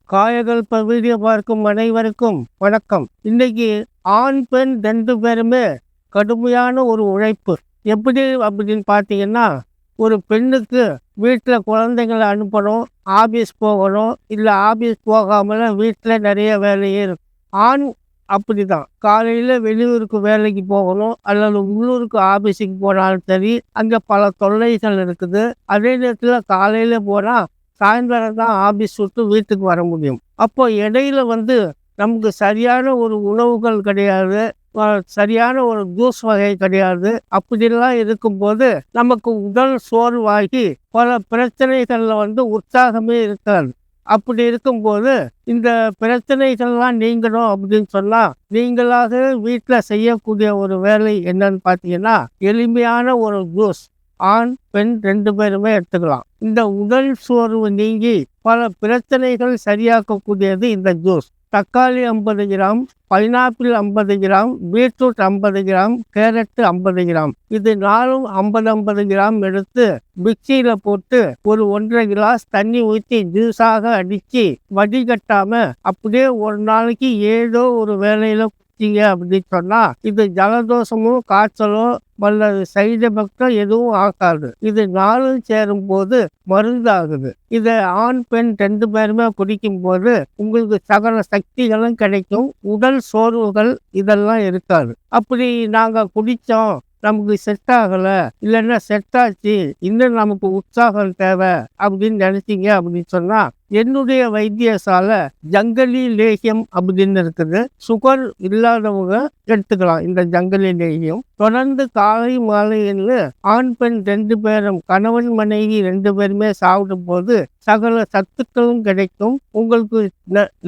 காயகல்ப video பார்க்கும் அனைவருக்கும் வணக்கம். இன்னைக்கு ஆண் பெண் 2 பேருமே கடுமையான ஒரு உழைப்பு. எப்படி அப்படின்னு பார்த்தீங்கன்னா, ஒரு பெண்ணுக்கு வீட்டில் குழந்தைங்களை அனுப்பணும், ஆஃபீஸ் போகணும், இல்லை ஆஃபீஸ் போகாமல வீட்டில் நிறைய வேலையே இருக்கும். ஆண் அப்படிதான், காலையில் வெளியூருக்கு வேலைக்கு போகணும் அல்லது உள்ளூருக்கு ஆஃபீஸுக்கு போனாலும் சரி, அங்கே பல தொல்லைகள் இருக்குது. அதே நேரத்தில் காலையில் போனால் சாயந்தரம் தான் ஆஃபீஸ் விட்டு வீட்டுக்கு வர முடியும். அப்போ இடையில நமக்கு சரியான ஒரு உணவுகள் கிடையாது, சரியான ஒரு ஜூஸ் வகை கிடையாது. அப்படிலாம் இருக்கும்போது நமக்கு உடல் சோர்வாகி பல பிரச்சனைகளில் உற்சாகமே இருக்காது. அப்படி இருக்கும்போது இந்த பிரச்சனைகள்லாம் நீங்கணும் அப்படின்னு சொன்னால், நீங்களாக வீட்டில் செய்யக்கூடிய ஒரு வேலை என்னன்னு பார்த்தீங்கன்னா, எளிமையான ஒரு ஜூஸ் ஆண் பெண் 2 பேருமே எடுத்துக்கலாம். இந்த உடல் சோர்வு நீங்கி பல பிரச்சனைகள் சரியாக்கக்கூடியது இந்த ஜூஸ். தக்காளி 50 gram, pineapple 50 gram, beetroot 50 gram, carrot 50 gram, இது 4ம் 50 கிராம் எடுத்து மிக்சியில் போட்டு ஒரு 1.5 கிளாஸ் தண்ணி ஊற்றி ஜூஸாக அடித்து வடிகட்டாம அப்படியே ஒரு நாளைக்கு ஏதோ ஒரு வேலையில் குடிச்சிங்க அப்படின்னு சொன்னால், இது ஜலதோஷமோ காய்ச்சலோ வல்லது சைடு எஃபெக்டோ எதுவும் ஆகாது. இது 4ம் சேரும் போது மருந்து ஆகுது. இதை ஆண் பெண் 2 பேருமே குடிக்கும் போது உங்களுக்கு சகல சக்திகளும் கிடைக்கும். உடல் சோர்வுகள் இதெல்லாம் இருக்காது. அப்படி நாங்கள் குடித்தோம், நமக்கு செட் ஆகலை, இல்லைன்னா செட் ஆச்சு, இன்னும் நமக்கு உற்சாகம் தேவை அப்படின்னு நினைச்சிங்க அப்படின்னு சொன்னால், என்னுடைய வைத்தியசாலை ஜங்கலி லேகியம் அப்படின்னு இருக்குது. சுகர் இல்லாதவங்க எடுத்துக்கலாம் இந்த ஜங்கலி லேகியம். தொடர்ந்து காலை மாலைன்னு ஆண் பெண் 2 பேரும், கணவன் மனைவி 2 பேருமே சாப்பிடும் போது சகல சத்துக்களும் கிடைக்கும். உங்களுக்கு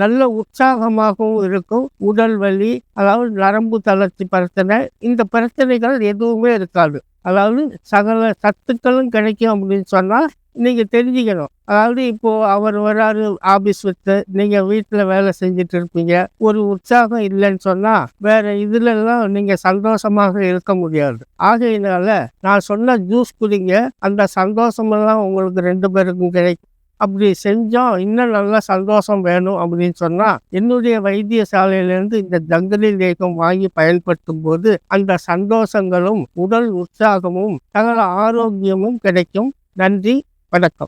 நல்ல உற்சாகமாகவும் இருக்கும். உடல் வலி, அதாவது நரம்பு தளர்ச்சி பிரச்சனை, இந்த பிரச்சனைகள் எதுவுமே இருக்காது. அதாவது சகல சத்துக்களும் கிடைக்கும் அப்படின்னு சொன்னால் நீங்கள் தெரிஞ்சுக்கணும். அதாவது இப்போது அவர் வராரு ஆஃபீஸ் விட்டு, நீங்கள் வீட்டில் வேலை செஞ்சுட்டு இருப்பீங்க, ஒரு உற்சாகம் இல்லைன்னு சொன்னால் வேறு இதுலலாம் நீங்கள் சந்தோஷமாக இருக்க முடியாது. ஆகையினால நான் சொன்ன ஜூஸ் குடிங்க, அந்த சந்தோஷமெல்லாம் உங்களுக்கு 2 பேருக்கும் கிடைக்கும். அப்படி செஞ்சோம், இன்னும் நல்லா சந்தோஷம் வேணும் அப்படின்னு சொன்னால், என்னுடைய வைத்தியசாலையிலேருந்து இந்த ஜங்கலி லேகம் வாங்கி பயன்படுத்தும் போது அந்த சந்தோஷங்களும் உடல் உற்சாகமும் சகல ஆரோக்கியமும் கிடைக்கும். நன்றி, வணக்கம்.